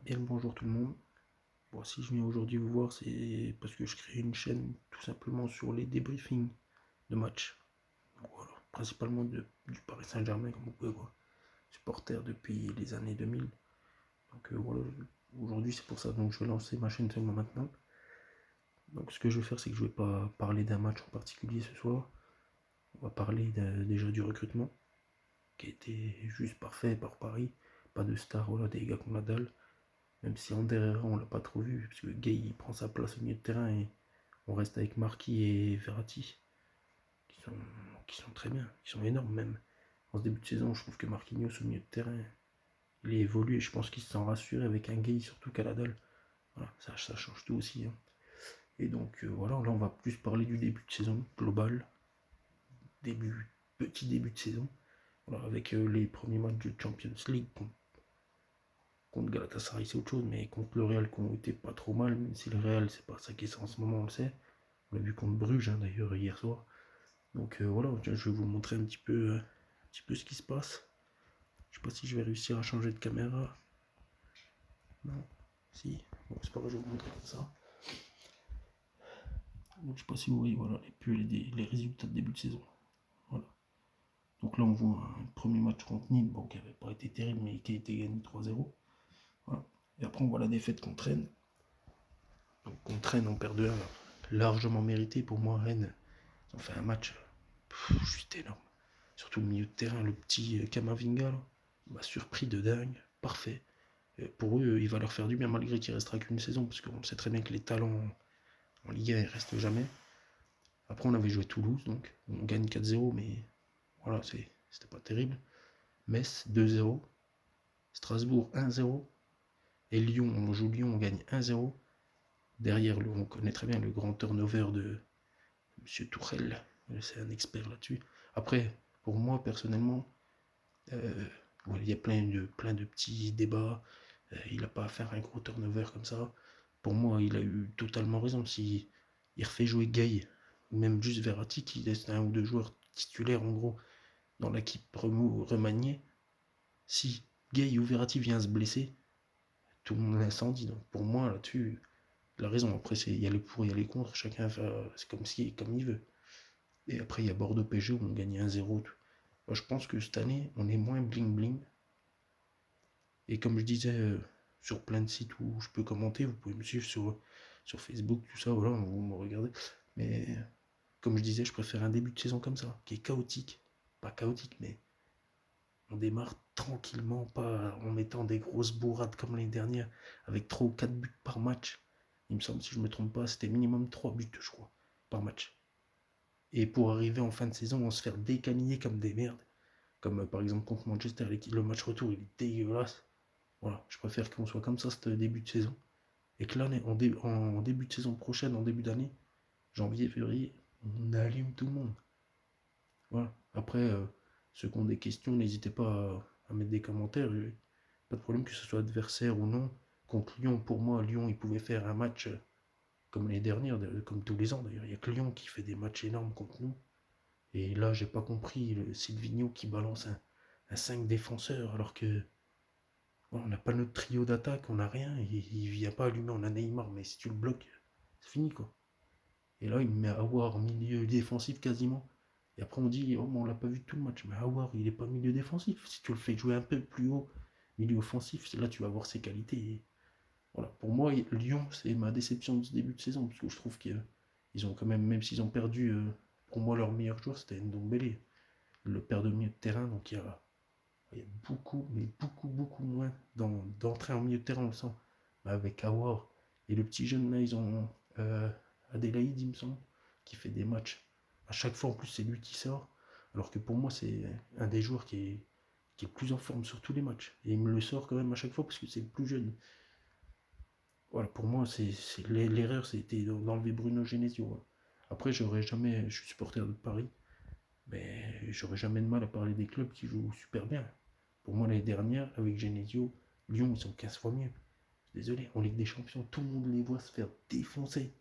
Bien le bonjour tout le monde. Bon, si je viens aujourd'hui vous voir, c'est parce que je crée une chaîne tout simplement sur les débriefings de matchs. Donc voilà, principalement du Paris Saint-Germain, comme vous pouvez voir. Supporter depuis les années 2000. Donc voilà, aujourd'hui c'est pour ça. Donc je vais lancer ma chaîne seulement maintenant. Donc ce que je vais faire, c'est que je vais pas parler d'un match en particulier ce soir. On va parler déjà du recrutement, qui a été juste parfait par Paris. Pas de star, voilà, des gars qu'on a dalle. Même si Ander Herrera, on l'a pas trop vu, parce que Gay il prend sa place au milieu de terrain et on reste avec Marquis et Verratti, qui sont, qui sont très bien, qui sont énormes même. En ce début de saison, je trouve que Marquinhos au milieu de terrain, il est évolué, je pense qu'il se sent rassuré avec un Gay, surtout qu'à la dalle. Voilà, ça change tout aussi. Hein. Et donc voilà, là on va plus parler du début de saison global, petit début de saison, voilà, avec les premiers matchs de Champions League contre Galatasaray c'est autre chose, mais contre le Real qui ont été pas trop mal, même si le Real c'est pas ça qui est en ce moment, on le sait. On l'a vu contre Bruges hein, d'ailleurs hier soir. Donc voilà, je vais vous montrer un petit peu ce qui se passe. Je sais pas si je vais réussir à changer de caméra. Non, si. Bon, c'est pas grave, je vais vous montrer comme ça. Donc je sais pas si vous voyez voilà, les résultats de début de saison. Voilà. Donc là on voit un premier match contre Nîmes, bon, qui n'avait pas été terrible, mais qui a été gagné 3-0. Voilà. Et après on voit la défaite contre Rennes. Donc contre Rennes on perd 2-1, largement mérité pour moi. Rennes, ils ont fait un match juste énorme. Surtout le milieu de terrain, le petit Kamavinga, m'a surpris de dingue, parfait. Et pour eux, il va leur faire du bien malgré qu'il restera qu'une saison, parce qu'on sait très bien que les talents en Ligue 1 ils restent jamais. Après, on avait joué Toulouse, donc on gagne 4-0, mais voilà, c'était pas terrible. Metz 2-0, Strasbourg 1-0, et Lyon, on joue Lyon, on gagne 1-0. Derrière, on connaît très bien le grand turnover de M. Tourelle, c'est un expert là-dessus. Après, pour moi, personnellement, il y a plein de petits débats. Il n'a pas à faire un gros turnover comme ça. Pour moi, il a eu totalement raison. Si il refait jouer Gay, ou même juste Verratti, qui laisse un ou deux joueurs titulaires en gros dans l'équipe remaniée, si Gay ou Verratti vient se blesser, tout le monde l'incendie. Donc pour moi, là-dessus, il a raison. Après, il y a les pour, il y a les contre. Chacun fait c'est comme il veut. Et après, il y a Bordeaux PG où on gagne 1-0. Moi, je pense que cette année, on est moins bling-bling. Et comme je disais, sur plein de sites où je peux commenter, vous pouvez me suivre sur Facebook, tout ça, voilà, vous me regardez. Mais comme je disais, je préfère un début de saison comme ça, qui est chaotique. Pas chaotique, mais on démarre tranquillement, pas en mettant des grosses bourrades comme l'année dernière, avec 3 ou 4 buts par match. Il me semble, si je ne me trompe pas, c'était minimum 3 buts, je crois, par match. Et pour arriver en fin de saison, on se faire décaniller comme des merdes. Comme par exemple contre Manchester, le match retour, il est dégueulasse. Voilà, je préfère qu'on soit comme ça ce début de saison. Et que là, en début de saison prochaine, en début d'année, janvier, février, on allume tout le monde. Voilà. Après, ceux qui ont des questions, n'hésitez pas à mettre des commentaires. Pas de problème que ce soit adversaire ou non. Contre Lyon, pour moi, Lyon, ils pouvaient faire un match comme l'année dernière, comme tous les ans d'ailleurs. Il n'y a que Lyon qui fait des matchs énormes contre nous. Et là, j'ai pas compris le Silvino qui balance un 5 défenseurs alors que on n'a pas notre trio d'attaque, on n'a rien, il vient pas allumer, on a Neymar, mais si tu le bloques, c'est fini quoi. Et là, il me met Awar milieu défensif quasiment. Et après, on dit, oh, mais on l'a pas vu tout le match. Mais Awar, il est pas milieu défensif. Si tu le fais jouer un peu plus haut, milieu offensif, là, tu vas voir ses qualités. Et voilà. Pour moi, Lyon, c'est ma déception de ce début de saison, parce que je trouve qu'ils ont quand même s'ils ont perdu, pour moi, leur meilleur joueur, c'était Ndombele, le père de milieu de terrain, donc il y a beaucoup, mais beaucoup moins d'entrée en milieu de terrain, on le sent. Avec Awar et le petit jeune, là, ils ont Adélaïde, il me semble, qui fait des matchs. À chaque fois, en plus, c'est lui qui sort. Alors que pour moi, c'est un des joueurs qui est le plus en forme sur tous les matchs. Et il me le sort quand même à chaque fois parce que c'est le plus jeune. Voilà, pour moi, l'erreur, c'était d'enlever Bruno Genesio. Voilà. Après, je suis supporter de Paris, mais j'aurais jamais de mal à parler des clubs qui jouent super bien. Pour moi, l'année dernière, avec Genesio, Lyon, ils sont 15 fois mieux. Désolé, en Ligue des Champions, tout le monde les voit se faire défoncer.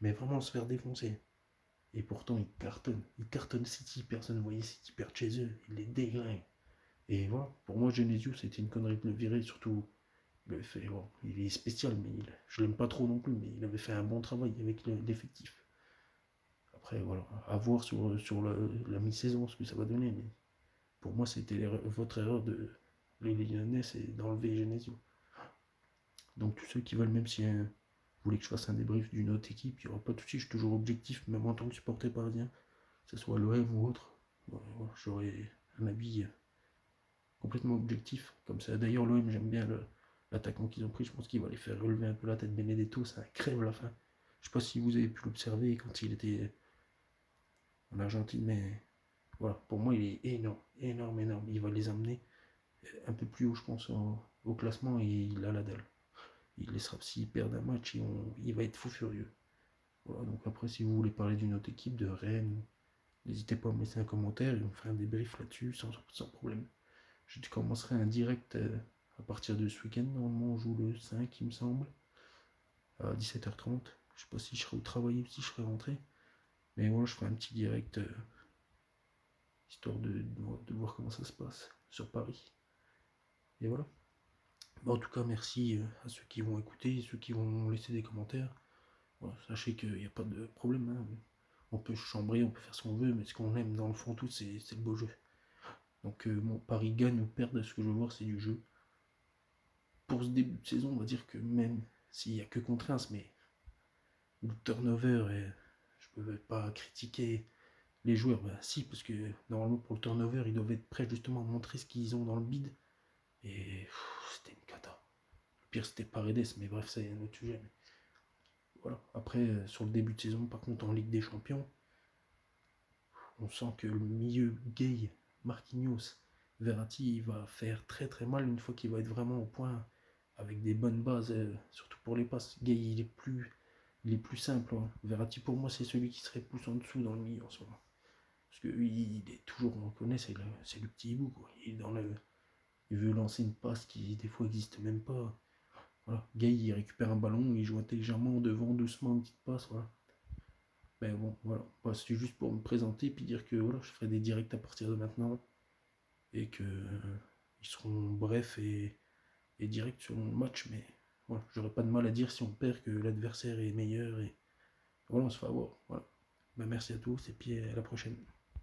Mais vraiment se faire défoncer. Et pourtant, ils cartonnent. Ils cartonnent City. Personne ne voyait City perdre chez eux. Ils les déglinguent. Et voilà, pour moi, Genesio, c'était une connerie de le virer. Surtout, Il avait fait, bon, il est spécial, mais je l'aime pas trop non plus, mais il avait fait un bon travail avec l'effectif. Après, voilà, à voir sur la mi-saison ce que ça va donner. Mais pour moi, c'était votre erreur de les Lyonnais, c'est d'enlever Genesio. Donc tous ceux qui veulent, même si vous voulez que je fasse un débrief d'une autre équipe, il n'y aura pas de souci, je suis toujours objectif, même en tant que supporter parisien, que ce soit l'OM ou autre. Voilà, j'aurai un avis complètement objectif. Comme ça, d'ailleurs, l'OM, j'aime bien l'attaquant qu'ils ont pris. Je pense qu'il va les faire relever un peu la tête. Benedetto, ça crève à la fin. Je sais pas si vous avez pu l'observer quand il était en Argentine, mais voilà, pour moi, il est énorme, énorme, énorme. Il va les amener un peu plus haut, je pense, au classement et il a la dalle. Il laissera, s'il perd un match, il va être fou furieux. Voilà, donc après, si vous voulez parler d'une autre équipe, de Rennes, n'hésitez pas à me laisser un commentaire et on fera un débrief là-dessus sans problème. Je commencerai un direct à partir de ce week-end. Normalement, on joue le 5, il me semble, à 17h30. Je sais pas si je serai au travail ou si je serai rentré. Mais voilà, je ferai un petit direct histoire de voir comment ça se passe sur Paris. Et voilà. Bon, en tout cas, merci à ceux qui vont écouter, ceux qui vont laisser des commentaires. Voilà, sachez qu'il n'y a pas de problème. Hein. On peut chambrer, on peut faire ce qu'on veut, mais ce qu'on aime dans le fond tout, c'est le beau jeu. Donc, mon Paris gagne ou perd, ce que je veux voir, c'est du jeu. Pour ce début de saison, on va dire que même s'il n'y a que contre Reims, mais le turnover, je ne peux pas critiquer les joueurs. Ben, si, parce que normalement, pour le turnover, ils doivent être prêts justement à montrer ce qu'ils ont dans le bide. Et c'était une cata. Le pire, c'était Paredes, mais bref, c'est un autre sujet. Mais voilà. Après, sur le début de saison, par contre, en Ligue des Champions, on sent que le milieu Gay, Marquinhos, Verratti, il va faire très très mal une fois qu'il va être vraiment au point avec des bonnes bases, surtout pour les passes. Gay, il est plus simple. Hein. Verratti, pour moi, c'est celui qui serait plus en dessous dans le milieu en ce moment. Parce que lui, il est toujours, on le connaît, c'est le petit hibou. Quoi. Il veut lancer une passe qui, des fois, n'existe même pas. Voilà. Gay, il récupère un ballon, il joue intelligemment devant, doucement, une petite passe. Voilà. Ben bon, voilà. Bah, c'était juste pour me présenter puis dire que voilà, je ferai des directs à partir de maintenant et que ils seront brefs et directs selon le match, mais voilà, j'aurais pas de mal à dire si on perd que l'adversaire est meilleur et voilà, on se fait avoir. Voilà. Ben, merci à tous et puis à la prochaine.